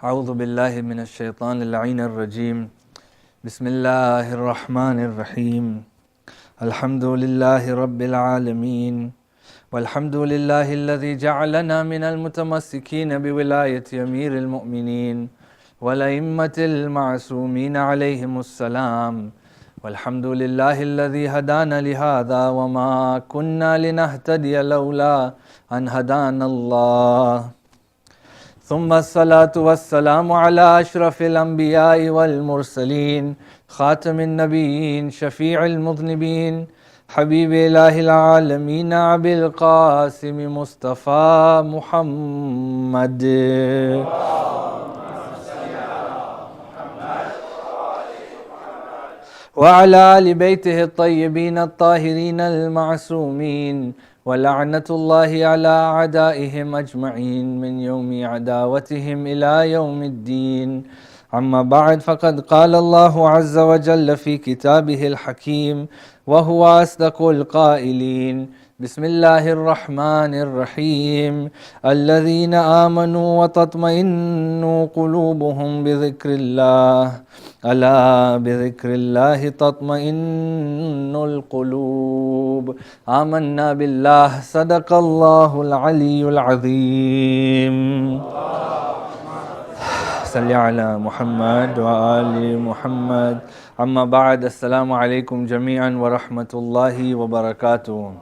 أعوذ بالله من الشيطان اللعين الرجيم بسم الله الرحمن الرحيم الحمد لله رب العالمين والحمد لله الذي جعلنا من المتمسكين بولاية أمير المؤمنين والأئمة المعصومين عليهم السلام والحمد لله الذي هدانا لهذا وما كنا لنهتدي لولا أن هدانا الله ثم الصلاة والسلام على أشرف الأنبياء والمرسلين خاتم النبيين شفيع المذنبين حبيب إله العالمين أبي القاسم مصطفى محمد وعلى آل بيته الطيبين الطاهرين المعصومين ولعنة الله على أعدائهم أجمعين من يوم عداوتهم إلى يوم الدين أما بعد فقد قال الله عز وجل في كتابه الحكيم وهو أصدق القائلين بسم الله الرحمن الرحيم الذين آمنوا وتطمئن قلوبهم بذكر الله ألا بذكر الله تطمئن القلوب آمنا بالله صدق الله العلي العظيم صل على محمد وآل محمد أما بعد السلام عليكم جميعا ورحمة الله وبركاته.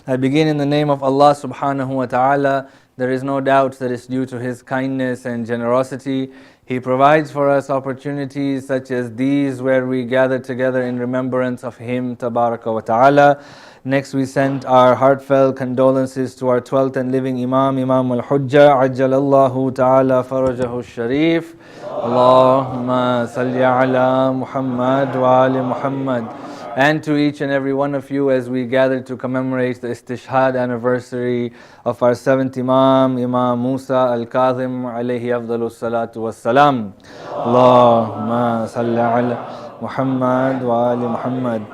I begin in the name of Allah subhanahu wa ta'ala. There is no doubt that it's due to His kindness and generosity. He provides for us opportunities such as these where we gather together in remembrance of Him tabaraka wa ta'ala. Next we send our heartfelt condolences to our 12th and living Imam, Imam al-Hujjah, Ajjalallahu ta'ala farajahu sharif. Allahumma salli ala Muhammad wa ali Muhammad. And to each and every one of you as we gather to commemorate the istishhad anniversary of our 7th Imam, Imam Musa al-Kadhim alayhi afdalus salatu wassalam. Allahumma salli ala Muhammad wa ali Muhammad.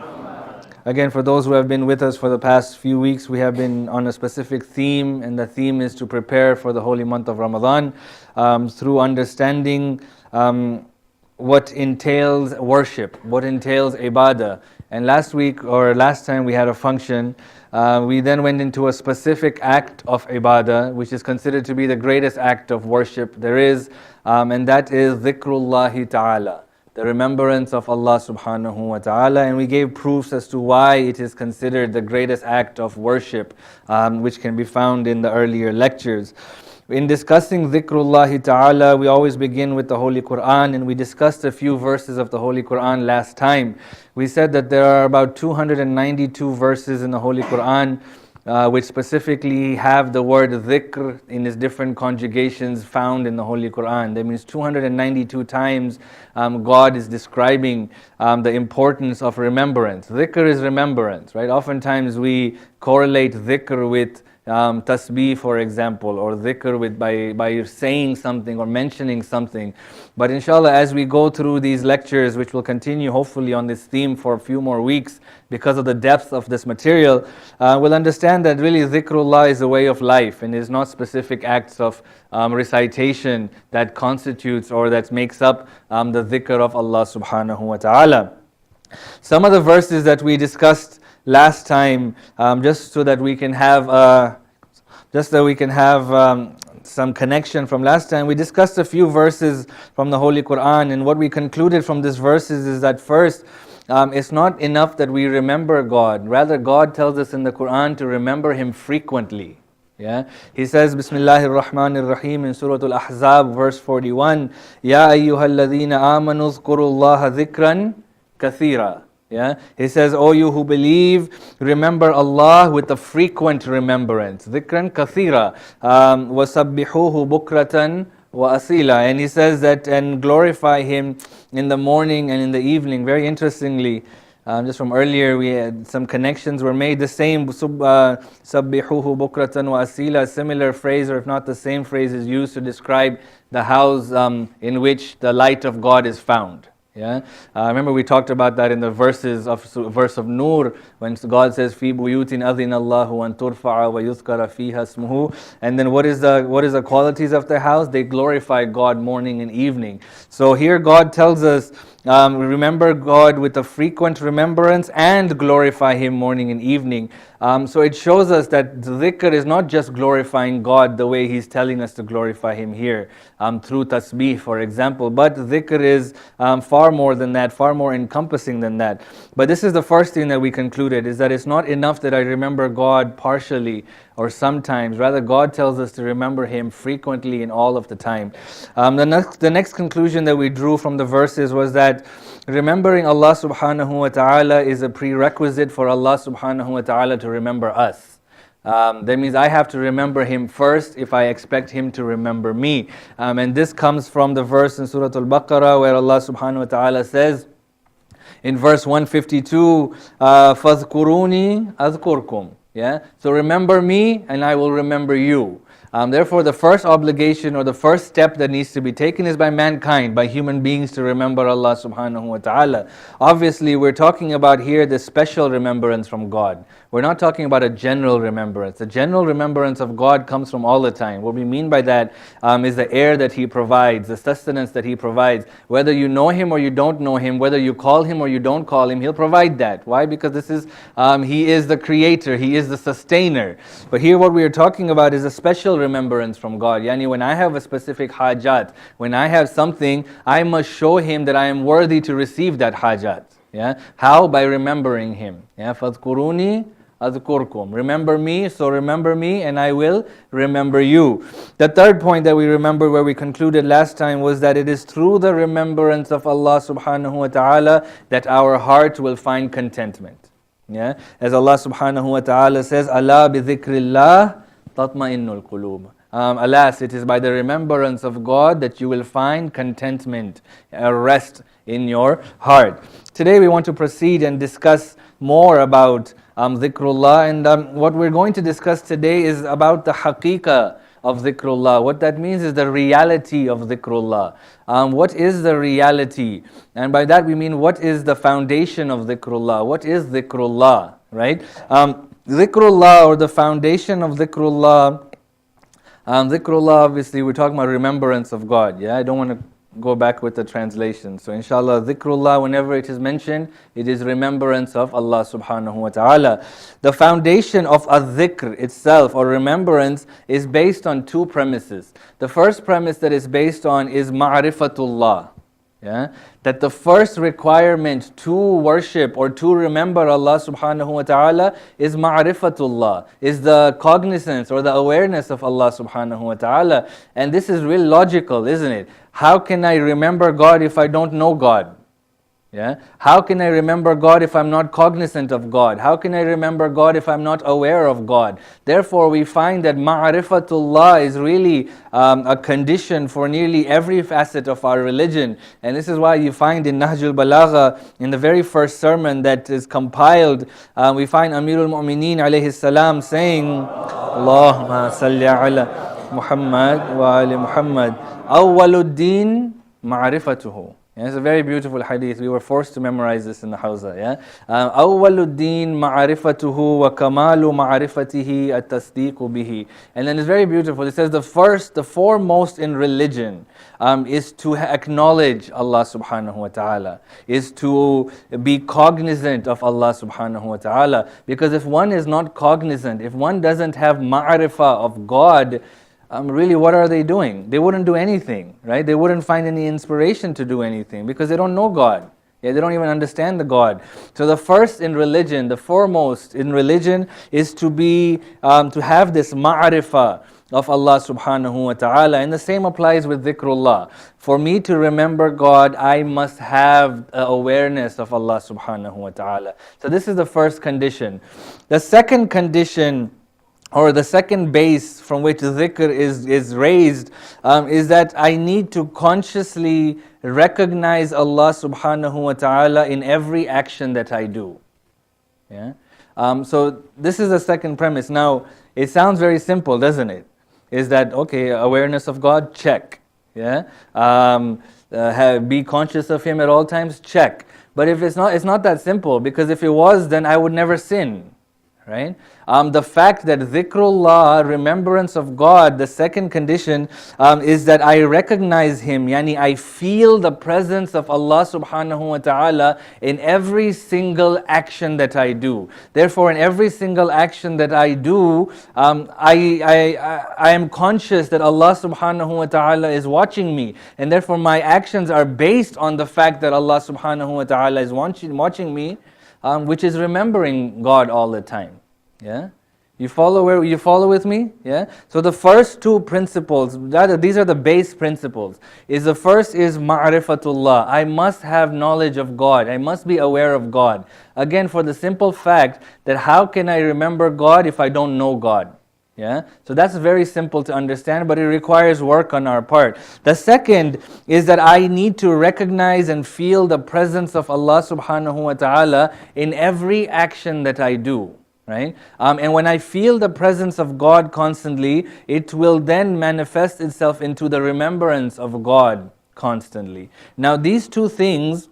Again, for those who have been with us for the past few weeks, we have been on a specific theme, and the theme is to prepare for the holy month of Ramadan through understanding what entails worship, what entails ibadah. And last week or last time we had a function, we then went into a specific act of ibadah, which is considered to be the greatest act of worship there is, and that is Dhikrullah ta'ala, the remembrance of Allah subhanahu wa ta'ala. And we gave proofs as to why it is considered the greatest act of worship, which can be found in the earlier lectures. In discussing Dhikrullah ta'ala, we always begin with the Holy Quran, and we discussed a few verses of the Holy Quran last time. We said that there are about 292 verses in the Holy Quran which specifically have the word dhikr in its different conjugations found in the Holy Quran. That means 292 times God is describing the importance of remembrance. Dhikr is remembrance, right? Oftentimes we correlate dhikr with tasbih, for example, or dhikr with by saying something or mentioning something. But inshallah, as we go through these lectures, which will continue hopefully on this theme for a few more weeks because of the depth of this material, we'll understand that really dhikrullah is a way of life and is not specific acts of recitation that constitutes or that makes up the dhikr of Allah subhanahu wa ta'ala. Some of the verses that we discussed last time, just so that we can have some connection from last time, we discussed a few verses from the Holy Quran, and what we concluded from these verses is that first, it's not enough that we remember God. Rather, God tells us in the Quran to remember Him frequently. Yeah, He says, Bismillahir Rahmanir Rahim in Surah Al-Ahzab, verse 41, Ya ayyuhalladhina amanu dhkurullaha dhikran kathira. Yeah, He says, O you who believe, remember Allah with a frequent remembrance. Dhikran kathira. وَسَبِّحُوهُ bukratan wa asila. And He says that, and glorify Him in the morning and in the evening. Very interestingly, just from earlier, we had some connections were made. The same sabbihuhu bukratan wa asila, similar phrase, or if not the same phrase, is used to describe the house in which the light of God is found. Yeah, remember we talked about that in the verse of Nur, when God says, "Fi buyutin adhina Allahu an turfa'a wa yuzkara fiha ismuhu." And then what is the qualities of the house? They glorify God morning and evening. So here God tells us, remember God with a frequent remembrance and glorify Him morning and evening. So it shows us that dhikr is not just glorifying God the way He's telling us to glorify Him here, through tasbih, for example, but dhikr is far more than that, far more encompassing than that. But this is the first thing that we concluded, is that it's not enough that I remember God partially or sometimes. Rather, God tells us to remember Him frequently and all of the time. The next conclusion that we drew from the verses was that remembering Allah subhanahu wa ta'ala is a prerequisite for Allah subhanahu wa ta'ala to remember us. That means I have to remember Him first if I expect Him to remember me. And this comes from the verse in Surah Al-Baqarah where Allah subhanahu wa ta'ala says in verse 152, فَاذْكُرُونِي أَذْكُرْكُمْ. Yeah? So remember me and I will remember you. Therefore, the first obligation or the first step that needs to be taken is by mankind, by human beings, to remember Allah subhanahu wa ta'ala. Obviously, we're talking about here the special remembrance from God. We're not talking about a general remembrance. The general remembrance of God comes from all the time. What we mean by that is the air that He provides, the sustenance that He provides. Whether you know Him or you don't know Him, whether you call Him or you don't call Him, He'll provide that. Why? Because He is the creator, He is the sustainer. But here what we are talking about is a special remembrance from God. Yani when I have a specific hajat, when I have something, I must show Him that I am worthy to receive that hajat. Yeah? How? By remembering Him. Yeah? فَاذْكُرُونِي أَذْكُرْكُمْ. Remember me, so remember me and I will remember you. The third point that we remember where we concluded last time was that it is through the remembrance of Allah subhanahu wa ta'ala that our heart will find contentment. Yeah? As Allah subhanahu wa ta'ala says, أَلَا بِذِكْرِ تَطْمَئِنُّ الْقُلُوبِ. Alas, it is by the remembrance of God that you will find contentment, rest in your heart. Today we want to proceed and discuss more about Dhikrullah, and what we're going to discuss today is about the haqiqah of Dhikrullah. What that means is the reality of Dhikrullah. What is the reality? And by that we mean, what is the foundation of Dhikrullah? What is Dhikrullah, right? Dhikrullah, or the foundation of Dhikrullah, Dhikrullah, obviously we're talking about remembrance of God. Yeah, I don't want to go back with the translation. So inshallah, Dhikrullah, whenever it is mentioned, it is remembrance of Allah subhanahu wa ta'ala. The foundation of a-dhikr itself, or remembrance, is based on two premises. The first premise that is based on is ma'rifatullah. Yeah? That the first requirement to worship or to remember Allah subhanahu wa ta'ala is ma'rifatullah, is the cognizance or the awareness of Allah subhanahu wa ta'ala. And this is real logical, isn't it? How can I remember God if I don't know God? Yeah? How can I remember God if I'm not cognizant of God? How can I remember God if I'm not aware of God? Therefore, we find that ma'rifatullah is really a condition for nearly every facet of our religion. And this is why you find in Nahjul Balagha, in the very first sermon that is compiled, we find Amirul Mu'mineen alayhi salam saying, Allahumma salli ala Muhammad wa ali Muhammad, awwaluddin ma'rifatuhu. Yeah, it's a very beautiful hadith. We were forced to memorize this in the Hawza. Yeah, أَوَّلُ ma'rifatuhu wa kamalu ma'rifatihi at-Sadiq bihi. And then it's very beautiful. It says the foremost in religion is to acknowledge Allah subhanahu wa ta'ala, is to be cognizant of Allah subhanahu wa ta'ala. Because if one is not cognizant, if one doesn't have ma'rifah of God, really, what are they doing? They wouldn't do anything, right? They wouldn't find any inspiration to do anything because they don't know God. Yeah, they don't even understand the God. So the first in religion, the foremost in religion is to have this ma'rifah of Allah subhanahu wa ta'ala. And the same applies with dhikrullah. For me to remember God, I must have awareness of Allah subhanahu wa ta'ala. So this is the first condition. The second condition, or the second base from which dhikr is raised, is that I need to consciously recognize Allah subhanahu wa ta'ala in every action that I do. Yeah? So this is the second premise. Now, it sounds very simple, doesn't it? Is that, okay, awareness of God, check. Yeah? be conscious of Him at all times? Check. But if it's not that simple, because if it was, then I would never sin. Right? The fact that Dhikrullah, remembrance of God, the second condition is that I recognize Him, yani I feel the presence of Allah subhanahu wa ta'ala in every single action that I do. Therefore, in every single action that I do, I am conscious that Allah subhanahu wa ta'ala is watching me, and therefore my actions are based on the fact that Allah subhanahu wa ta'ala is watching me, which is remembering God all the time. Yeah, you follow with me? Yeah. So the first two principles, these are the base principles. The first is ma'rifatullah. I must have knowledge of God. I must be aware of God. Again, for the simple fact that how can I remember God if I don't know God? Yeah, so that's very simple to understand, but it requires work on our part. The second is that I need to recognize and feel the presence of Allah subhanahu wa ta'ala in every action that I do. Right? And when I feel the presence of God constantly, it will then manifest itself into the remembrance of God constantly. Now these two things,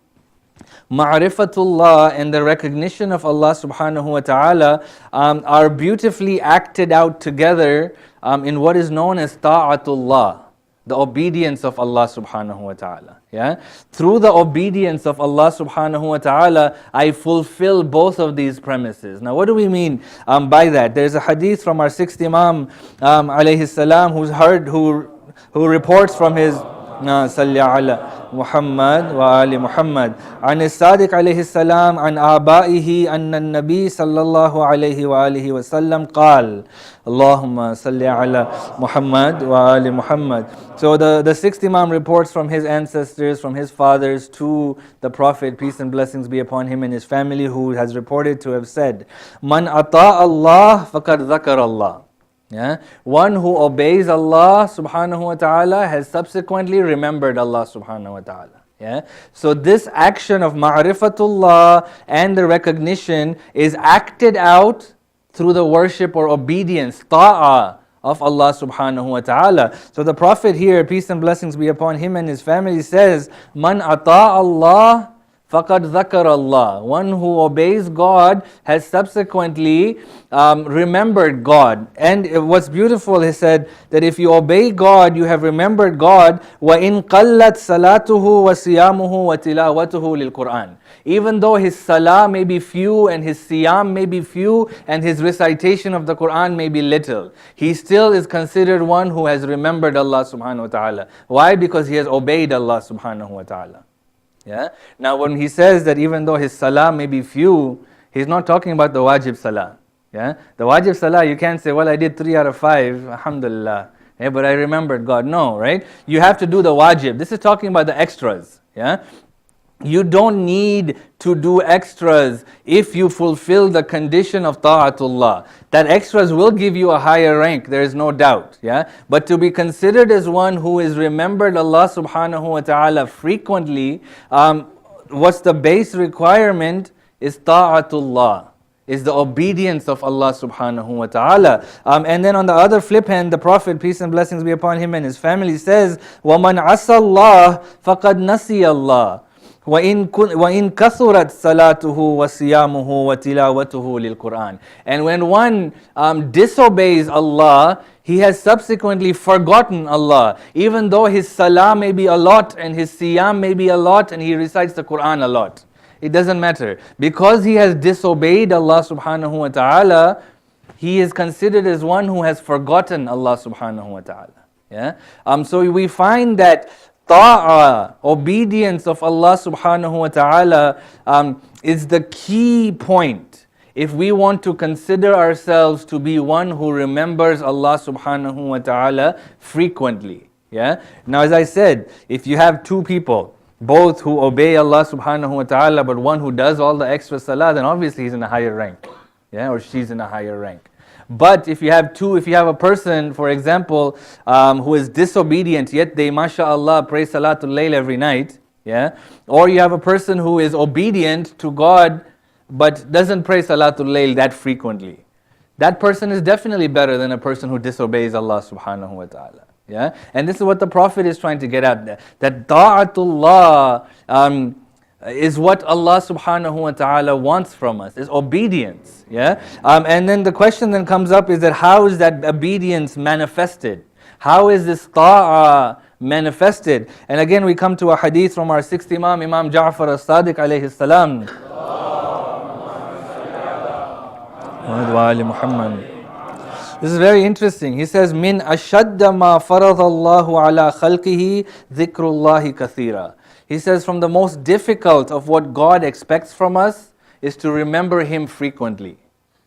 ma'rifatullah and the recognition of Allah subhanahu wa ta'ala, are beautifully acted out together in what is known as ta'atullah, the obedience of Allah subhanahu wa ta'ala. Yeah? Through the obedience of Allah subhanahu wa ta'ala, I fulfill both of these premises. Now what do we mean by that? There's a hadith from our sixth Imam alayhi salam who reports from his صلى على محمد وآل محمد عن الصادق عليه السلام عن آبائه أن النبي صلى الله عليه وآله وسلم قال اللهم صل على محمد وآل محمد. So the sixth Imam reports from his ancestors, from his fathers to the Prophet, peace and blessings be upon him and his family, who has reported to have said, Man ata Allah faqad dhakar Allah. Yeah? One who obeys Allah subhanahu wa ta'ala has subsequently remembered Allah subhanahu wa ta'ala. Yeah? So this action of ma'rifatullah and the recognition is acted out through the worship or obedience, ta'ah of Allah subhanahu wa ta'ala. So the Prophet here, peace and blessings be upon him and his family, says, Man ata Allah faqad dhakar Allah. One who obeys God has subsequently remembered God. And what's beautiful, he said, that if you obey God, you have remembered God. وَإِن قَلَّتْ صَلَاتُهُ وَصِيَامُهُ وَتِلَاوَتُهُ لِلْقُرْآنِ. Even though his salah may be few and his siyam may be few and his recitation of the Quran may be little, he still is considered one who has remembered Allah subhanahu wa ta'ala. Why? Because he has obeyed Allah subhanahu wa ta'ala. Yeah. Now when he says that even though his salah may be few, he's not talking about the wajib salah. Yeah. The wajib salah, you can't say, well, I did 3 out of 5, alhamdulillah. Yeah, but I remembered God. No, right? You have to do the wajib. This is talking about the extras. Yeah. You don't need to do extras if you fulfill the condition of ta'atullah. That extras will give you a higher rank, there is no doubt. Yeah? But to be considered as one who is remembered Allah subhanahu wa ta'ala frequently, what's the base requirement is ta'atullah, is the obedience of Allah subhanahu wa ta'ala. And then on the other flip hand, the Prophet, peace and blessings be upon him and his family, says, وَمَنْ عَصَى اللَّهِ فَقَدْ نَسِيَ اللَّهِ وَإِن كَثُرَتْ صَلَاتُهُ وَصِيَامُهُ وَتِلَاوَتُهُ لِلْقُرْآنِ. And when one disobeys Allah, he has subsequently forgotten Allah. Even though his salah may be a lot and his siyam may be a lot and he recites the Quran a lot. It doesn't matter. Because he has disobeyed Allah subhanahu wa ta'ala, he is considered as one who has forgotten Allah subhanahu wa ta'ala. Yeah? So we find that ta'ah, obedience of Allah subhanahu wa ta'ala, is the key point if we want to consider ourselves to be one who remembers Allah subhanahu wa ta'ala frequently. Yeah? Now as I said, if you have two people, both who obey Allah subhanahu wa ta'ala, but one who does all the extra salah, then obviously he's in a higher rank. Yeah? Or she's in a higher rank. But if you have a person, for example, who is disobedient, yet they, mashallah, pray Salatul Layl every night, yeah? Or you have a person who is obedient to God, but doesn't pray Salatul Layl that frequently. That person is definitely better than a person who disobeys Allah subhanahu wa ta'ala. Yeah? And this is what the Prophet is trying to get at, that ta'atullah is what Allah subhanahu wa ta'ala wants from us, is obedience. Yeah? And then the question then comes up is that how is that obedience manifested? How is this ta'ah manifested? And again we come to a hadith from our sixth Imam, Imam Ja'far as-Sadiq alayhi salam. This is very interesting. He says, "Min ashadda ma faradallahu ala khalqihi dhikrullahi kathira." He says, from the most difficult of what God expects from us is to remember Him frequently.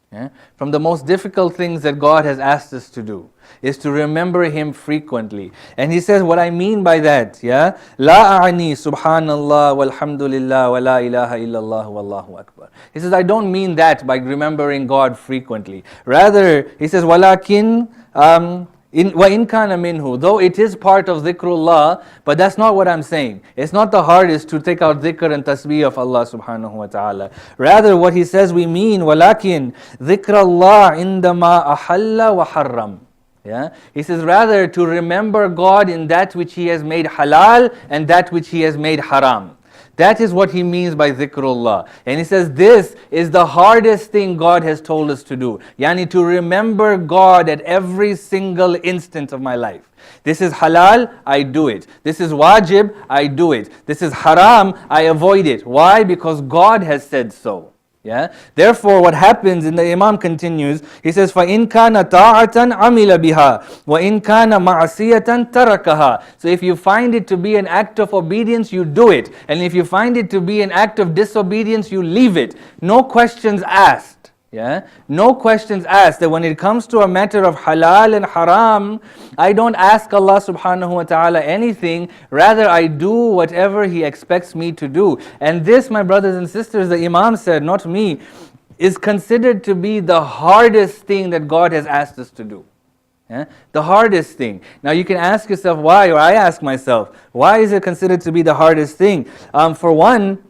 Yeah? From the most difficult things that God has asked us to do is to remember Him frequently. And he says, what I mean by that, yeah, la a'ani subhanallah walhamdulillah wa la ilaha illallah wallahu akbar. He says, I don't mean that by remembering God frequently. Rather, he says, walakin وَإِن كَانَ مِنْهُ, though it is part of dhikrullah, but that's not what I'm saying. It's not the hardest to take out dhikr and tasbih of Allah subhanahu wa ta'ala. Rather, what he says we mean, وَلَكِنْ ذِكْرَ اللَّهِ عِنْدَمَا أَحَلَّ وَحَرَّمْ. Yeah? He says rather to remember God in that which He has made halal and that which He has made haram. That is what he means by dhikrullah. And he says this is the hardest thing God has told us to do. Yani to remember God at every single instant of my life. This is halal, I do it. This is wajib, I do it. This is haram, I avoid it. Why? Because God has said so. Yeah. Therefore, what happens, and the Imam continues, he says, فَإِنْ كَانَ طَاعَةً عَمِلَ بِهَا وَإِنْ كَانَ مَعْصِيَةً تَرَكَهَا. So if you find it to be an act of obedience, you do it. And if you find it to be an act of disobedience, you leave it. No questions asked. Yeah, no questions asked. That when it comes to a matter of halal and haram, I don't ask Allah subhanahu wa ta'ala anything, rather I do whatever He expects me to do. And this, my brothers and sisters, the Imam said, not me, is considered to be the hardest thing that God has asked us to do. Yeah? The hardest thing. Now you can ask yourself why, or I ask myself, why is it considered to be the hardest thing? For one,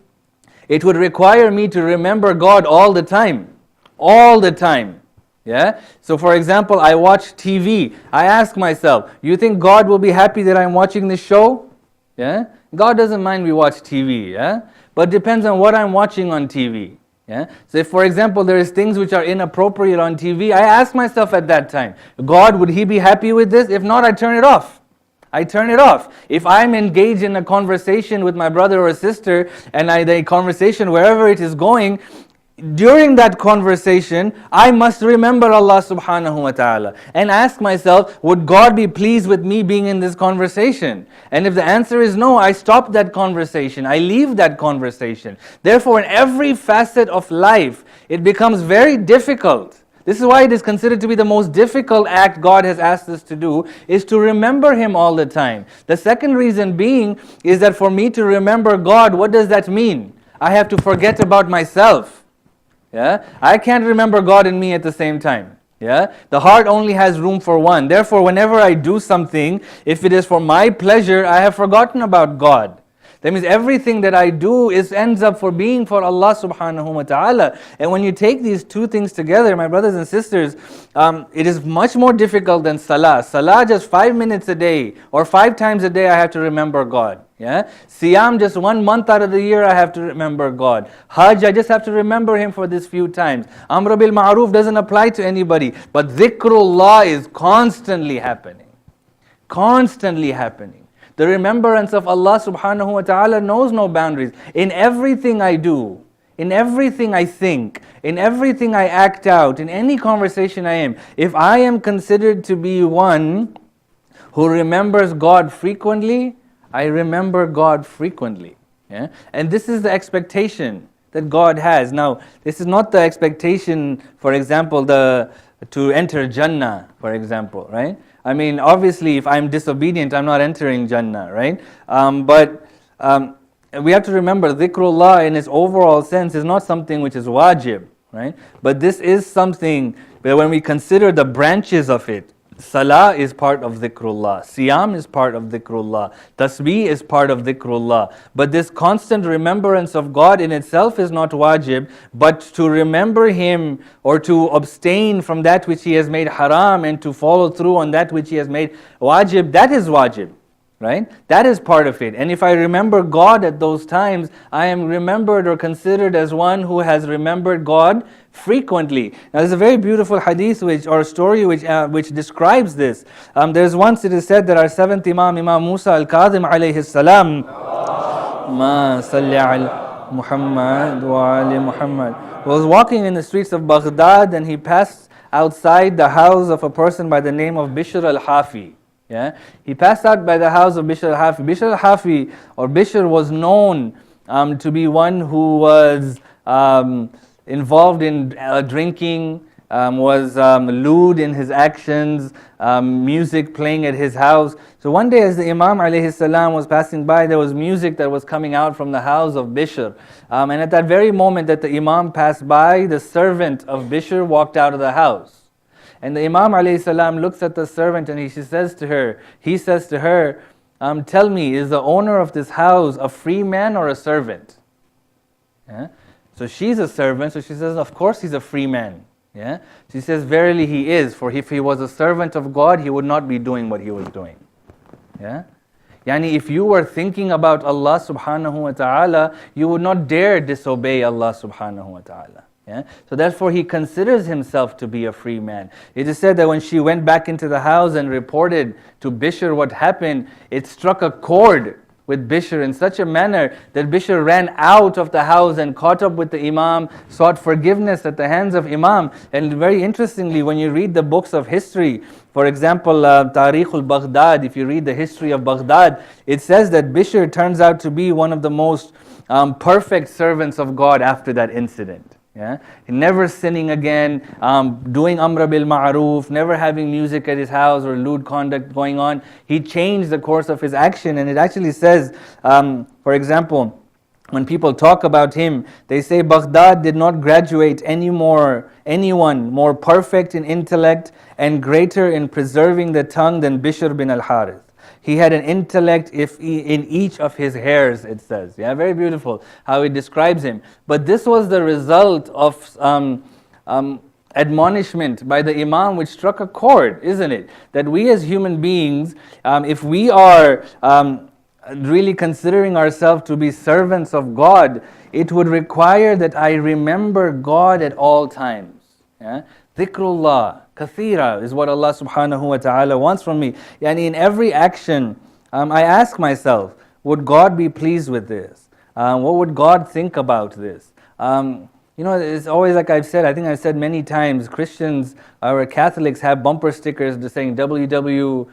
it would require me to remember God all the time. All the time. Yeah? So for example, I watch TV. I ask myself, you think God will be happy that I'm watching this show? Yeah? God doesn't mind we watch TV, yeah? But it depends on what I'm watching on TV. Yeah? So if for example there is things which are inappropriate on TV, I ask myself at that time, God, would He be happy with this? If not, I turn it off. I turn it off. If I'm engaged in a conversation with my brother or sister, and the conversation, wherever it is going, during that conversation, I must remember Allah subhanahu wa ta'ala and ask myself, would God be pleased with me being in this conversation? And if the answer is no, I stop that conversation. I leave that conversation. Therefore, in every facet of life, it becomes very difficult. This is why it is considered to be the most difficult act God has asked us to do, is to remember Him all the time. The second reason being is that for me to remember God, what does that mean? I have to forget about myself. Yeah, I can't remember God and me at the same time. Yeah, the heart only has room for one. Therefore, whenever I do something, if it is for my pleasure, I have forgotten about God. That means everything that I do ends up for being for Allah subhanahu wa ta'ala. And when you take these two things together, my brothers and sisters, it is much more difficult than salah. Salah, just 5 minutes a day or 5 times a day I have to remember God. Yeah, Siyam, just 1 month out of the year I have to remember God. Hajj, I just have to remember Him for this few times. Amr bil Ma'ruf doesn't apply to anybody. But dhikrullah is constantly happening. Constantly happening. The remembrance of Allah subhanahu wa ta'ala knows no boundaries. In everything I do, in everything I think, in everything I act out, in any conversation I am, if I am considered to be one who remembers God frequently, I remember God frequently. Yeah? And this is the expectation that God has. Now, this is not the expectation, for example, to enter Jannah, for example, right? I mean, obviously, if I'm disobedient, I'm not entering Jannah, right? But we have to remember, dhikrullah in its overall sense is not something which is wajib, right? But this is something that when we consider the branches of it, Salah is part of Dhikrullah. Siyam is part of Dhikrullah. Tasbih is part of Dhikrullah. But this constant remembrance of God in itself is not wajib, but to remember Him or to abstain from that which He has made haram and to follow through on that which He has made wajib, that is wajib. Right? That is part of it. And if I remember God at those times, I am remembered or considered as one who has remembered God frequently. Now there's a very beautiful hadith or story which describes this. There's once it is said that our seventh Imam, Imam Musa al-Kadhim alayhi salam, Ma salli ala Muhammad wa ali Muhammad, was walking in the streets of Baghdad, and he passed outside the house of a person by the name of Bishr al-Hafi. Yeah, he passed out by the house of Bishr al-Hafi. Bishr al-Hafi, or Bishr, was known to be one who was involved in drinking, was lewd in his actions, music playing at his house. So one day as the Imam alayhi salam was passing by, there was music that was coming out from the house of Bishr. And at that very moment that the Imam passed by, the servant of Bishr walked out of the house. And the Imam alayhi salam looks at the servant and he says to her, tell me, is the owner of this house a free man or a servant? Yeah? So she's a servant, so she says, of course he's a free man. Yeah? She says, verily he is, for if he was a servant of God, he would not be doing what he was doing. Yeah? Yani if you were thinking about Allah subhanahu wa ta'ala, you would not dare disobey Allah subhanahu wa ta'ala. Yeah? So therefore he considers himself to be a free man. It is said that when she went back into the house and reported to Bishr what happened, it struck a chord with Bishr in such a manner that Bishr ran out of the house and caught up with the Imam, sought forgiveness at the hands of Imam. And very interestingly, when you read the books of history, for example, Tariq al-Baghdad, if you read the history of Baghdad, it says that Bishr turns out to be one of the most perfect servants of God after that incident. Yeah? Never sinning again, doing amra bil ma'roof, never having music at his house or lewd conduct going on. He changed the course of his action, and it actually says, for example, when people talk about him, they say Baghdad did not graduate anyone more perfect in intellect and greater in preserving the tongue than Bishr bin al-Harith. He had an intellect in each of his hairs, it says. Yeah, very beautiful how it describes him. But this was the result of admonishment by the Imam, which struck a chord, isn't it? That we as human beings, if we are really considering ourselves to be servants of God, it would require that I remember God at all times. Yeah? Dhikrullah, kathira is what Allah subhanahu wa ta'ala wants from me. Yani in every action, I ask myself, would God be pleased with this? What would God think about this? It's always like I've said, I think I've said many times, Christians or Catholics have bumper stickers saying WWJD,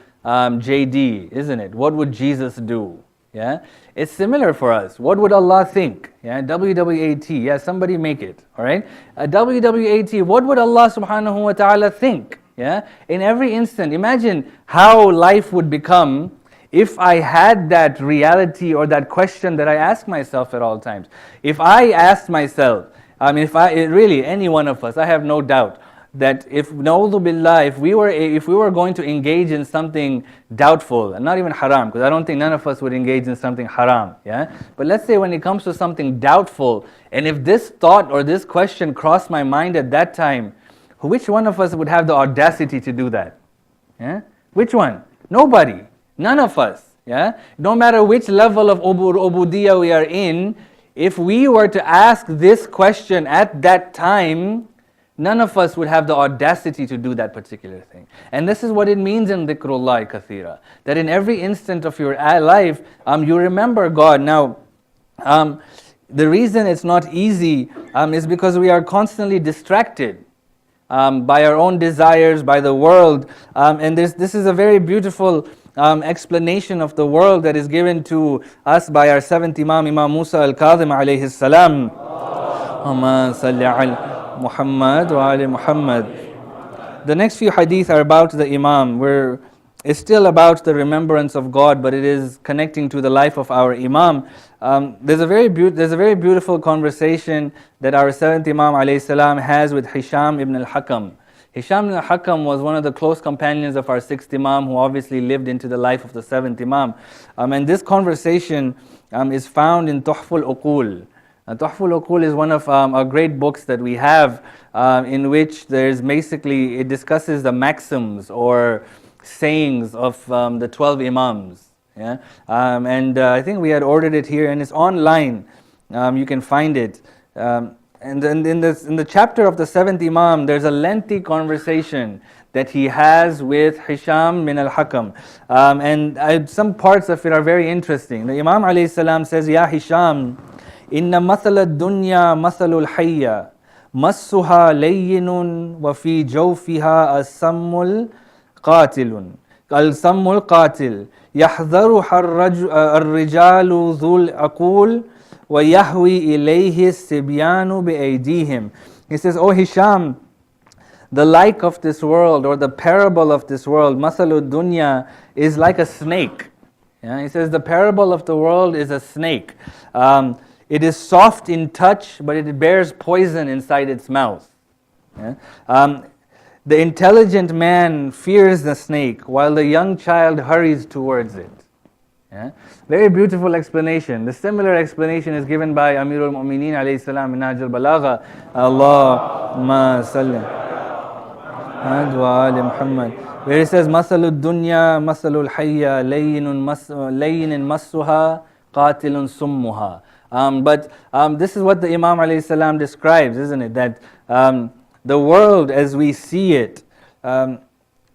isn't it? What would Jesus do? Yeah, it's similar for us. What would Allah think? Yeah, WWAT. Yeah, somebody make it. All right, WWAT. What would Allah subhanahu wa ta'ala think? Yeah, in every instant. Imagine how life would become if I had that reality or that question that I ask myself at all times. If I asked myself, really any one of us, I have no doubt that if na'udhu billah, if we were going to engage in something doubtful, and not even haram, because I don't think none of us would engage in something haram, yeah? But let's say when it comes to something doubtful, and if this thought or this question crossed my mind at that time, which one of us would have the audacity to do that? Yeah? Which one? Nobody. None of us. Yeah? No matter which level of ubudiyya we are in, if we were to ask this question at that time, none of us would have the audacity to do that particular thing. And this is what it means in Dhikrullah kathira, that in every instant of your life, you remember God. Now, the reason it's not easy is because we are constantly distracted by our own desires, by the world. And this is a very beautiful explanation of the world that is given to us by our seventh Imam, Imam Musa al-Kadhim alayhi salam. Allahumma salli ala Muhammad wa ali Muhammad. The next few hadith are about the Imam. It's still about the remembrance of God, but it is connecting to the life of our Imam. There's a very beautiful conversation that our seventh Imam alayhi salam has with Hisham ibn Hakam. Hisham ibn Hakam was one of the close companions of our 6th Imam, who obviously lived into the life of the 7th Imam. And this conversation is found in Tuhful Uqul. Tuhful Uqul is one of our great books that we have, in which there's basically, it discusses the maxims or sayings of the 12 Imams. Yeah? I think we had ordered it here, and it's online. You can find it. And then in the chapter of the 7th Imam, there's a lengthy conversation that he has with Hisham bin al-Hakam. Some parts of it are very interesting. The Imam alayhi salam says, Ya Hisham, inna mathala dunya mathalul hayya, massuha layyinun wa fi jawfiha as-sammul qatilun. Al-sammul qatil. Yahdharuha ar-rijalu dhul aqul. وَيَهْوِي إِلَيْهِ السِّبْيَانُ بِأَيْدِيهِمْ. He says, "O Hisham, the like of this world, or the parable of this world, مَثَلُ الدُّنْيَا, is like a snake." Yeah? He says, the parable of the world is a snake. It is soft in touch, but it bears poison inside its mouth. Yeah? The intelligent man fears the snake, while the young child hurries towards it. Yeah? Very beautiful explanation. The similar explanation is given by Amirul Mu'mineen alayhi salam in Nahj al-Balagha. Allahumma salli ala Muhammad. Where he says, Masalud dunya, masalul hayya, layinun massuha, qatilun summuha. But this is what the Imam alayhi salam describes, isn't it? That the world as we see it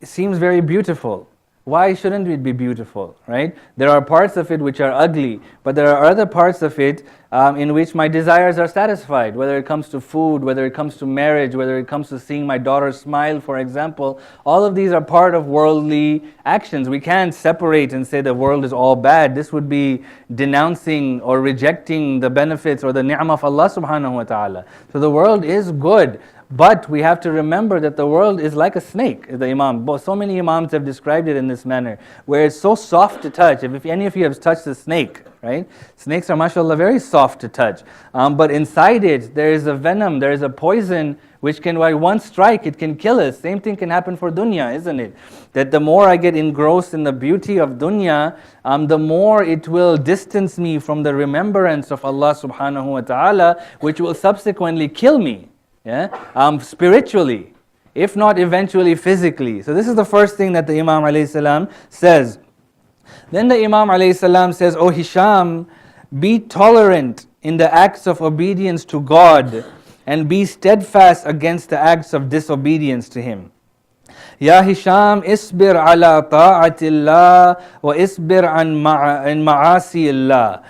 seems very beautiful. Why shouldn't it be beautiful, right? There are parts of it which are ugly, but there are other parts of it in which my desires are satisfied, whether it comes to food, whether it comes to marriage, whether it comes to seeing my daughter smile, for example. All of these are part of worldly actions. We can't separate and say the world is all bad. This would be denouncing or rejecting the benefits or the ni'mah of Allah subhanahu wa ta'ala. So the world is good. But we have to remember that the world is like a snake, the Imam. So many Imams have described it in this manner, where it's so soft to touch. If any of you have touched a snake, right? Snakes are, mashallah, very soft to touch. But inside it, there is a venom, there is a poison, which can, by one strike, it can kill us. Same thing can happen for dunya, isn't it? That the more I get engrossed in the beauty of dunya, the more it will distance me from the remembrance of Allah subhanahu wa ta'ala, which will subsequently kill me. Yeah, spiritually, if not eventually physically. So this is the first thing that the Imam alayhi salam says. Then the Imam alayhi salam says, "O Hisham, be tolerant in the acts of obedience to God, and be steadfast against the acts of disobedience to Him. Ya Hisham, isbir ala ta'atillah wa isbir an ma'asiyillah."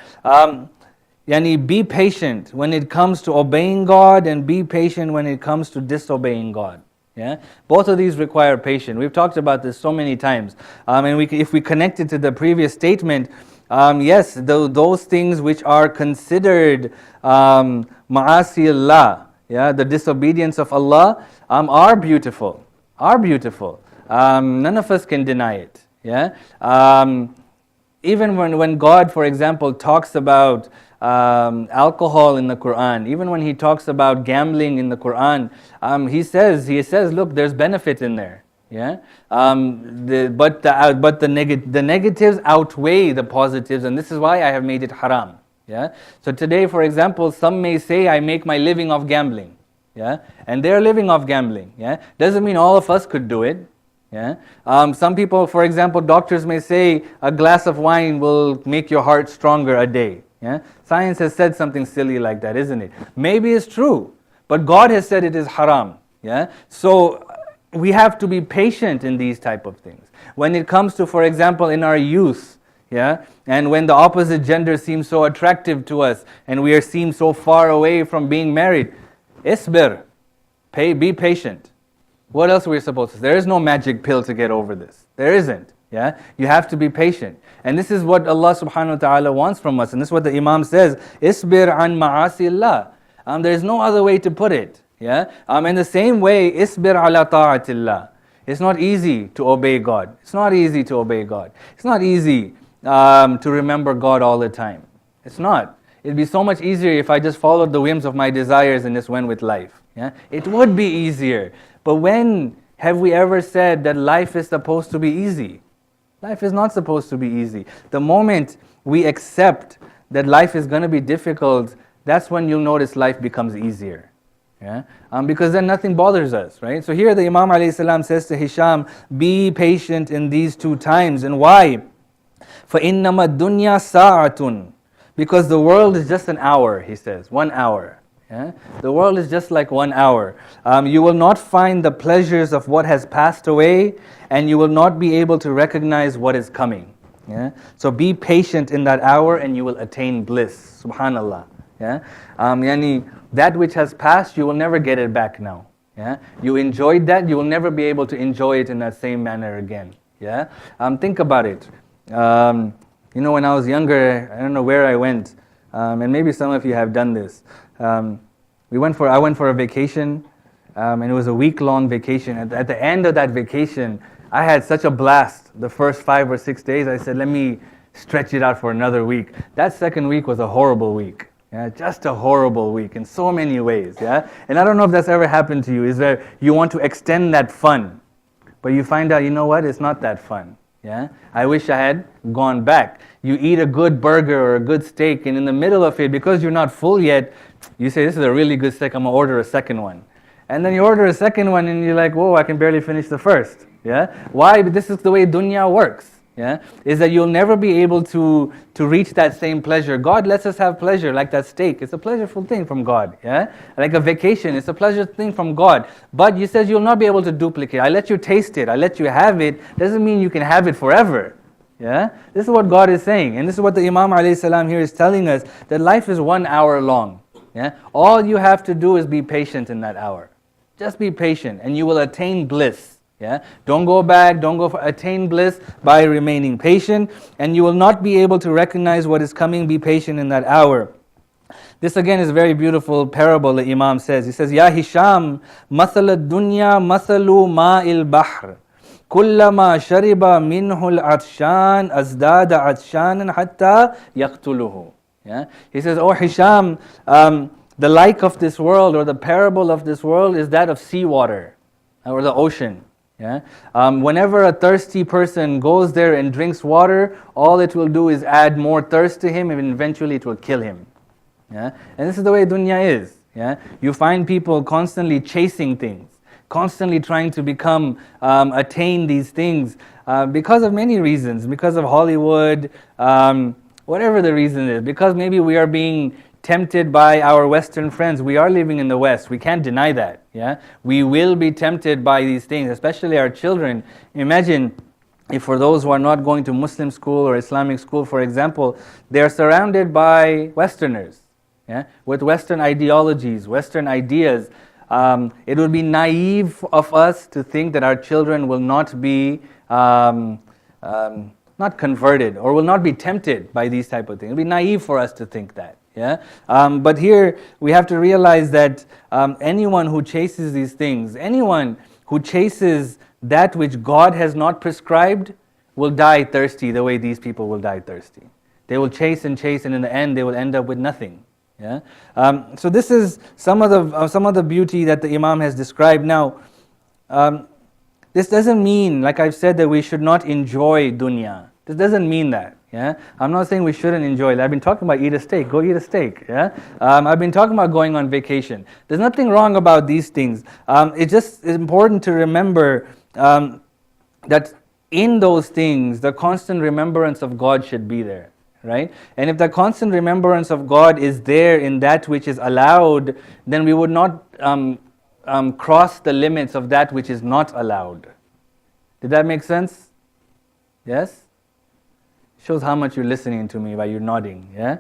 Yani be patient when it comes to obeying God, and be patient when it comes to disobeying God. Yeah, both of these require patience. We've talked about this so many times. If we connect it to the previous statement, yes, those things which are considered ma'asi Allah, yeah, the disobedience of Allah, are beautiful. Are beautiful. None of us can deny it. Yeah. Even when God, for example, talks about alcohol in the Quran, even when He talks about gambling in the Quran, He says, look, there's benefit in there. Yeah, but the negatives outweigh the positives, and this is why I have made it haram. Yeah. So today, for example, some may say I make my living off gambling. Yeah, and they're living off gambling. Yeah, doesn't mean all of us could do it. Yeah. Some people, for example, doctors may say a glass of wine will make your heart stronger a day. Yeah? Science has said something silly like that, isn't it? Maybe it's true, but God has said it is haram. Yeah? So we have to be patient in these type of things. When it comes to, for example, in our youth, yeah, and when the opposite gender seems so attractive to us, and we are seen so far away from being married, isbir, be patient. What else are we supposed to say? There is no magic pill to get over this. There isn't. Yeah, you have to be patient. And this is what Allah subhanahu wa ta'ala wants from us. And this is what the Imam says, Isbir an ma'asillah. There is no other way to put it. Yeah. In the same way, Isbir ala ta'atillah. It's not easy to obey God. It's not easy to obey God. It's not easy to remember God all the time. It's not. It'd be so much easier if I just followed the whims of my desires and just went with life. Yeah. It would be easier. But when Have we ever said that life is supposed to be easy? Life is not supposed to be easy. The moment we accept that life is going to be difficult, that's when you'll notice life becomes easier. Yeah? Because then nothing bothers us, right? So here the Imam ﷺ says to Hisham, be patient in these 2 times. And why? فَإِنَّمَا الدُّنْيَا سَاعَةٌ. Because the world is just an hour, he says, 1 hour. Yeah? The world is just like 1 hour. You will not find the pleasures of what has passed away, and you will not be able to recognize what is coming. Yeah? So be patient in that hour and you will attain bliss. Subhanallah. Yeah? That which has passed, you will never get it back now. Yeah? You enjoyed that, you will never be able to enjoy it in that same manner again. Yeah? Think about it. When I was younger, I don't know where I went, and maybe some of you have done this. I went for a vacation, and it was a week-long vacation. At the end of that vacation, I had such a blast. The first 5 or 6 days, I said, let me stretch it out for another week. That second week was a horrible week. Yeah, just a horrible week in so many ways. Yeah, and I don't know if that's ever happened to you. Is that you want to extend that fun, but you find out, you know what? It's not that fun. Yeah, I wish I had gone back. You eat a good burger or a good steak, and in the middle of it, because you're not full yet, you say, this is a really good steak, I'm going to order a second one. And then you order a second one, and you're like, whoa, I can barely finish the first. Yeah, why? But this is the way dunya works. Yeah, is that you'll never be able to reach that same pleasure. God lets us have pleasure, like that steak. It's a pleasureful thing from God. Yeah, like a vacation, it's a pleasureful thing from God. But you says you'll not be able to duplicate. I let you taste it. I let you have it. Doesn't mean you can have it forever. Yeah, this is what God is saying, and this is what the Imam ﷺ here is telling us, that life is 1 hour long. Yeah, all you have to do is be patient in that hour. Just be patient, and you will attain bliss. Yeah? Don't go back, don't go for attain bliss by remaining patient, and you will not be able to recognize what is coming. Be patient in that hour. This again is a very beautiful parable the Imam says. He says, Ya Hisham, مثل الدنيا مثل ماء البحر كلما شرب منه العطشان ازداد عطشانا حتى يقتله. Yeah? He says, Oh Hisham, the like of this world, or the parable of this world, is that of seawater, or the ocean. Yeah? Whenever a thirsty person goes there and drinks water, all it will do is add more thirst to him, and eventually it will kill him. Yeah? And this is the way dunya is. Yeah? You find people constantly chasing things, constantly trying to attain these things because of many reasons, because of Hollywood, whatever the reason is, because maybe we are being tempted by our Western friends. We are living in the West. We can't deny that. Yeah, we will be tempted by these things, especially our children. Imagine if for those who are not going to Muslim school or Islamic school, for example, they are surrounded by Westerners, yeah, with Western ideologies, Western ideas. It would be naive of us to think that our children will not be not converted or will not be tempted by these type of things. It would be naive for us to think that. Yeah, but here we have to realize that anyone who chases these things, anyone who chases that which God has not prescribed, will die thirsty the way these people will die thirsty. They will chase, and in the end they will end up with nothing. Yeah. So this is some of the beauty that the Imam has described. Now, this doesn't mean, like I've said, that we should not enjoy dunya. This doesn't mean that. Yeah, I'm not saying we shouldn't enjoy it. I've been talking about eat a steak. Go eat a steak. Yeah, I've been talking about going on vacation. There's nothing wrong about these things. It's just important to remember that in those things, the constant remembrance of God should be there, right? And if the constant remembrance of God is there in that which is allowed, then we would not cross the limits of that which is not allowed. Did that make sense? Yes? Shows how much you're listening to me by you nodding. Yeah,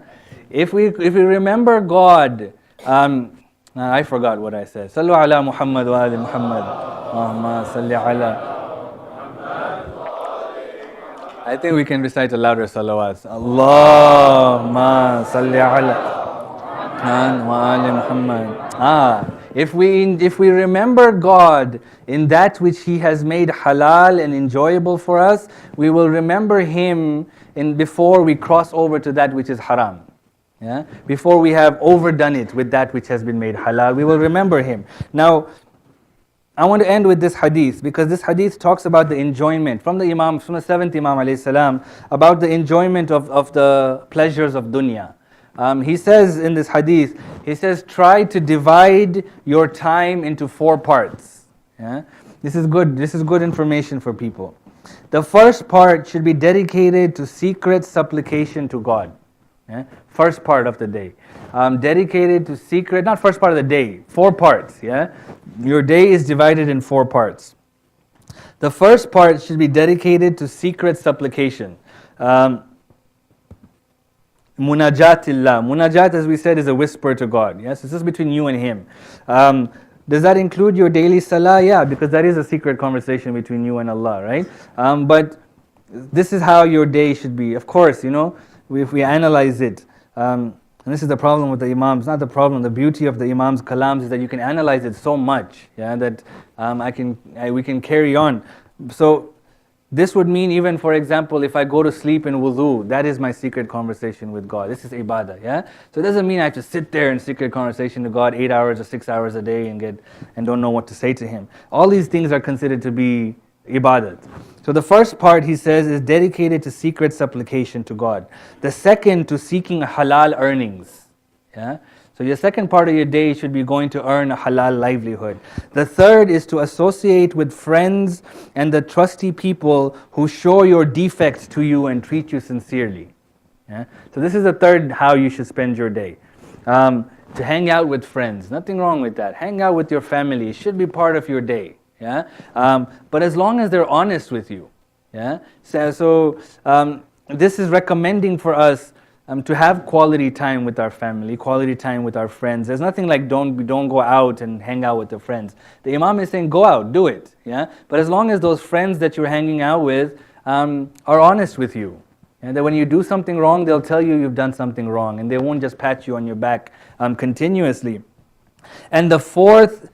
if we remember God, I forgot what I said. Sallu ala Muhammad wa ali Muhammad. Allahumma salli ala. I think we can recite a louder salawat. Allahumma salli ala wa ali Muhammad. If we remember God in that which He has made halal and enjoyable for us, we will remember Him before we cross over to that which is haram. Yeah? Before we have overdone it with that which has been made halal, we will remember Him. Now, I want to end with this hadith, because this hadith talks about the enjoyment from the Imam, from the seventh Imam alayhi salam, about the enjoyment of the pleasures of dunya. He says in this hadith, he says, try to divide your time into 4 parts. Yeah? This is good information for people. The first part should be dedicated to secret supplication to God. Yeah? First part of the day. Dedicated to secret, not first part of the day, 4 parts. Yeah? Your day is divided in 4 parts. The first part should be dedicated to secret supplication. Munajatillah. Munajat, as we said, is a whisper to God. Yes, this is between you and Him. Does that include your daily salah? Yeah, because that is a secret conversation between you and Allah, right? But this is how your day should be. Of course, if we analyze it, and this is the problem with the Imams, not the problem, the beauty of the Imams' kalams is that you can analyze it so much, yeah, that we can carry on. So this would mean, even for example, if I go to sleep in wudu, that is my secret conversation with God. This is ibadah, yeah? So it doesn't mean I have to sit there in secret conversation to God 8 hours or 6 hours a day and don't know what to say to Him. All these things are considered to be ibadat. So the first part, he says, is dedicated to secret supplication to God. The second, to seeking halal earnings. Yeah? So your second part of your day should be going to earn a halal livelihood. The third is to associate with friends and the trusty people who show your defects to you and treat you sincerely. Yeah? So this is the third how you should spend your day. To hang out with friends, nothing wrong with that. Hang out with your family, it should be part of your day. Yeah, but as long as they're honest with you, yeah. So this is recommending for us to have quality time with our family, quality time with our friends. There's nothing like don't go out and hang out with your friends. The Imam is saying go out, do it, yeah. But as long as those friends that you're hanging out with are honest with you, and that when you do something wrong, they'll tell you you've done something wrong, and they won't just pat you on your back continuously. And the fourth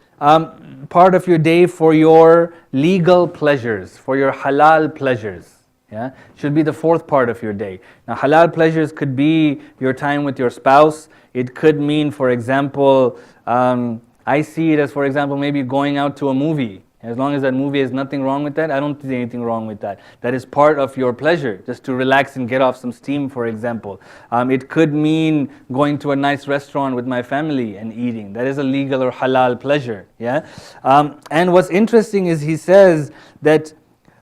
part of your day for your legal pleasures, for your halal pleasures, yeah, should be the fourth part of your day. Now, halal pleasures could be your time with your spouse. It could mean, for example, I see it as, for example, maybe going out to a movie. As long as that movie has nothing wrong with that, I don't see anything wrong with that. That is part of your pleasure, just to relax and get off some steam, for example. It could mean going to a nice restaurant with my family and eating. That is a legal or halal pleasure. Yeah. And what's interesting is he says that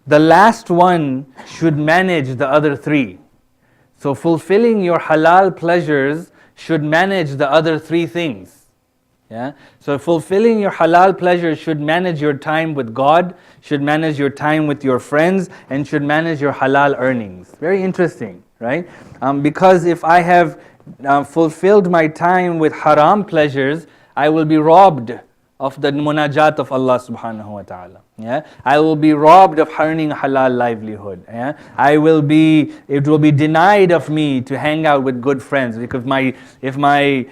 the last one should manage the other 3. So fulfilling your halal pleasures should manage the other 3 things. Yeah? So fulfilling your halal pleasure should manage your time with God, should manage your time with your friends, and should manage your halal earnings. Very interesting, right? Because if I have fulfilled my time with haram pleasures, I will be robbed of the munajat of Allah subhanahu wa ta'ala. Yeah? I will be robbed of earning halal livelihood. Yeah? It will be denied of me to hang out with good friends, because if my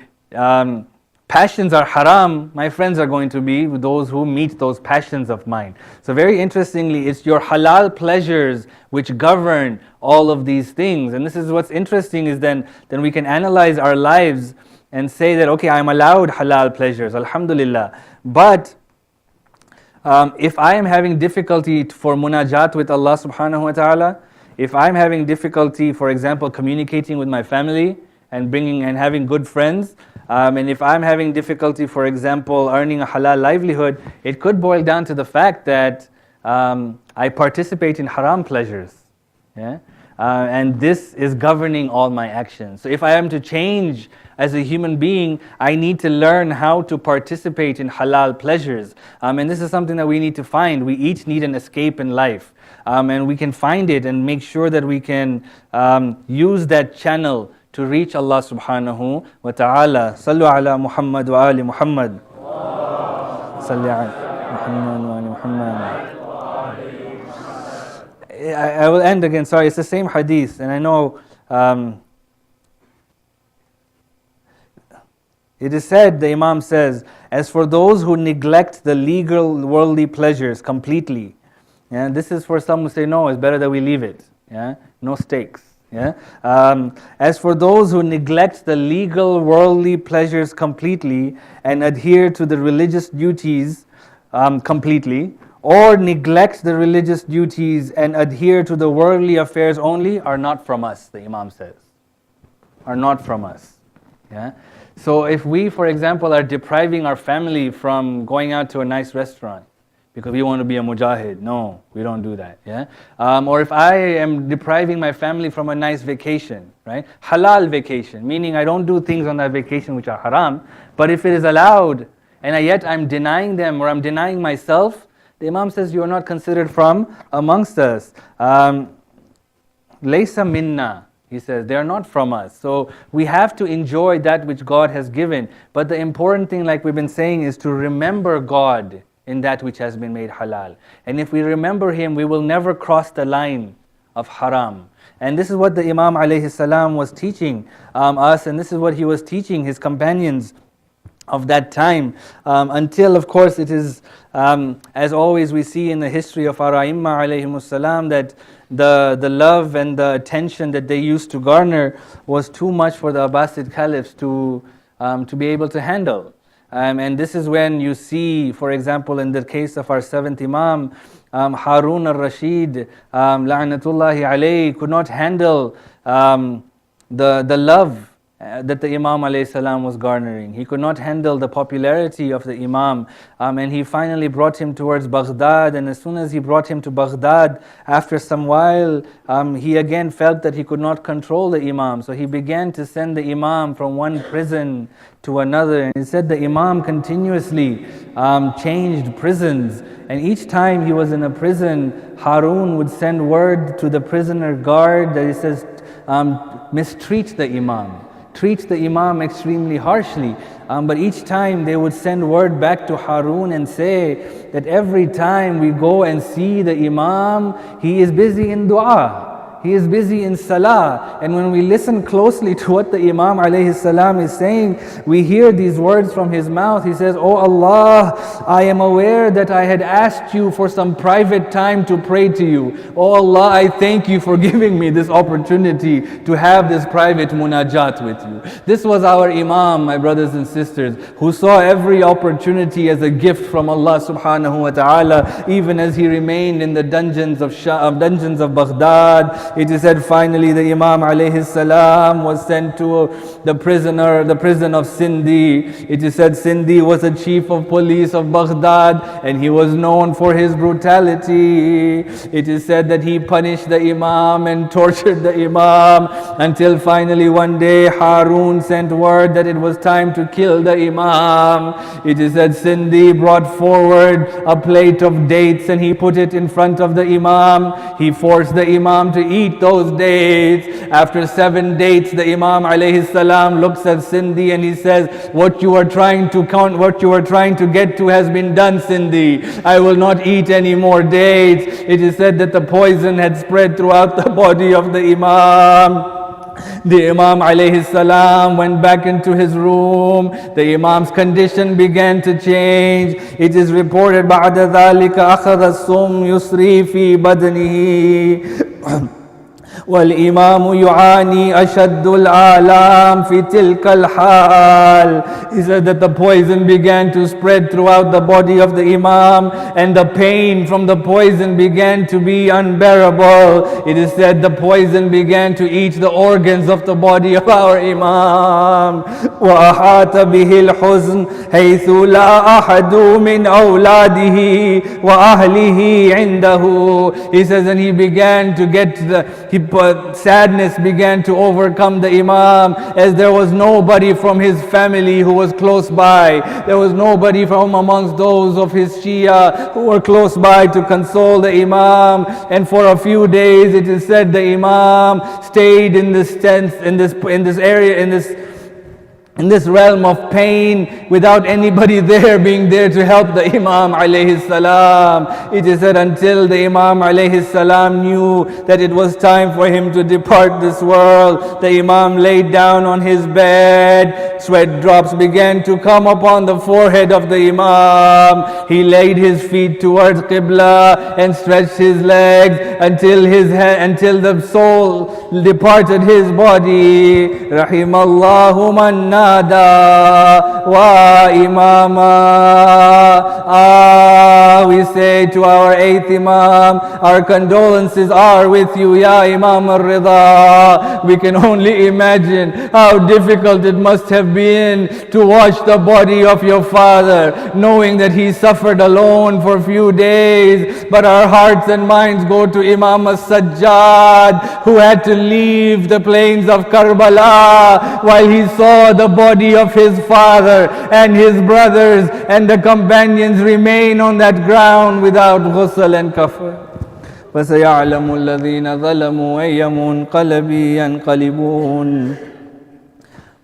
passions are haram, my friends are going to be those who meet those passions of mine. So very interestingly, it's your halal pleasures which govern all of these things. And this is what's interesting, is then we can analyze our lives and say that, okay, I'm allowed halal pleasures, alhamdulillah. But if I am having difficulty for munajat with Allah subhanahu wa ta'ala, if I'm having difficulty, for example, communicating with my family and having good friends, and if I'm having difficulty, for example, earning a halal livelihood, it could boil down to the fact that I participate in haram pleasures. Yeah? And this is governing all my actions. So if I am to change as a human being, I need to learn how to participate in halal pleasures. And this is something that we need to find. We each need an escape in life. And we can find it and make sure that we can use that channel to reach Allah subhanahu wa ta'ala. Sallu ala Muhammad wa ali Muhammad. Salli ala Muhammad wa ali Muhammad. I will end again, sorry, it's the same hadith, and I know it is said, the Imam says, as for those who neglect the legal worldly pleasures completely, yeah, this is for some who say, no, it's better that we leave it, yeah, no stakes. Yeah? As for those who neglect the legal worldly pleasures completely and adhere to the religious duties, completely, or neglects the religious duties and adhere to the worldly affairs only are not from us, the Imam says. Are not from us. Yeah? So if we, for example, are depriving our family from going out to a nice restaurant because we want to be a mujahid, no, we don't do that. Yeah? Or if I am depriving my family from a nice vacation, right? Halal vacation, meaning I don't do things on that vacation which are haram, but if it is allowed and yet I'm denying them or I'm denying myself, the Imam says you are not considered from amongst us. Laysa minna. He says, they are not from us. So we have to enjoy that which God has given. But the important thing, like we've been saying, is to remember God in that which has been made halal. And if we remember Him, we will never cross the line of haram. And this is what the Imam alayhi salam was teaching us, and this is what he was teaching his companions of that time, until of course it is, as always we see in the history of our Aimma alayhimus salam, that the love and the attention that they used to garner was too much for the Abbasid caliphs to be able to handle. And this is when you see, for example, in the case of our seventh Imam, Harun al-Rashid, la'natullahi alayhi, could not handle the love that the Imam alayhi salam was garnering. He could not handle the popularity of the Imam, and he finally brought him towards Baghdad. And as soon as he brought him to Baghdad, after some while, he again felt that he could not control the Imam. So he began to send the Imam from one prison to another. And he said the Imam continuously changed prisons. And each time he was in a prison, Harun would send word to the prisoner guard that he says, mistreat the Imam. Treat the Imam extremely harshly. But each time they would send word back to Harun and say that every time we go and see the Imam, he is busy in dua. He is busy in salah. And when we listen closely to what the Imam alayhi salam is saying, we hear these words from his mouth. He says, "Oh Allah, I am aware that I had asked you for some private time to pray to you. Oh Allah, I thank you for giving me this opportunity to have this private munajat with you." This was our Imam, my brothers and sisters, who saw every opportunity as a gift from Allah subhanahu wa ta'ala, even as he remained in the dungeons of Baghdad. It is said finally the Imam alayhi salam was sent to the prison of Sindhi. It is said Sindhi was the chief of police of Baghdad and he was known for his brutality. It is said that he punished the Imam and tortured the Imam until finally one day Harun sent word that it was time to kill the Imam. It is said Sindhi brought forward a plate of dates and he put it in front of the Imam. He forced the Imam to eat those dates. After 7 dates, the Imam alayhi salam looks at Sindhi and he says, what you are trying to get to has been done, Sindhi. I will not eat any more dates. It is said that the poison had spread throughout the body of the Imam. The Imam alayhi salam went back into his room. The Imam's condition began to change. It is reported بعد ذلك أخذ السم يسري في بدنه والإمام يعاني أشد الآلام في تلك الحال. He said that the poison began to spread throughout the body of the Imam and the pain from the poison began to be unbearable. It is said the poison began to eat the organs of the body of our Imam. وأحاط به الحزن حيث لا أحد من أولاده وأهله عنده. He says, and he began to get sadness began to overcome the Imam, as there was nobody from his family who was close by. There was nobody from amongst those of his Shia who were close by to console the Imam. And for a few days it is said the Imam stayed in this tent, in this realm of pain without anybody there being there to help the Imam alayhi salam. It is said until the Imam alayhi salam knew that it was time for him to depart this world, the Imam laid down on his bed. Sweat drops began to come upon the forehead of the Imam. He laid his feet towards Qibla and stretched his legs until the soul departed his body. Rahimallahu man نادى wa imama. We say to our 8th Imam, our condolences are with you, Ya Imam al-Rida. We can only imagine how difficult it must have been to watch the body of your father, knowing that he suffered alone for a few days. But our hearts and minds go to Imam as-Sajjad, who had to leave the plains of Karbala while he saw the body of his father and his brothers and the companions remain on that ground without ghusl and kafan. فَسَيَعْلَمُ الَّذِينَ ظَلَمُوا أَيَّ مُنْقَلَبٍ يَنْقَلِبُونَ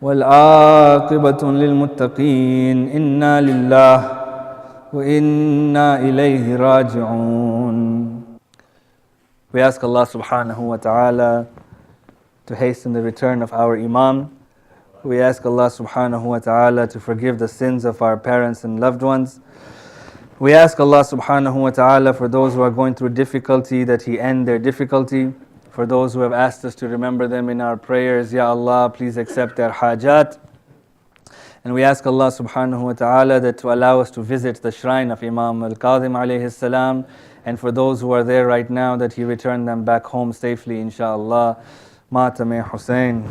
وَالْعَاقِبَةُ لِلْمُتَّقِينَ إِنَّا لِلَّهِ وَإِنَّا إِلَيْهِ رَاجِعُونَ. We ask Allah subhanahu wa ta'ala to hasten the return of our Imam. We ask Allah subhanahu wa ta'ala to forgive the sins of our parents and loved ones. We ask Allah subhanahu wa ta'ala for those who are going through difficulty that He end their difficulty. For those who have asked us to remember them in our prayers, Ya Allah, please accept their hajat. And we ask Allah subhanahu wa ta'ala that to allow us to visit the shrine of Imam al-Kadhim alayhi salam. And for those who are there right now, that He return them back home safely, inshaAllah. Matame Hussein.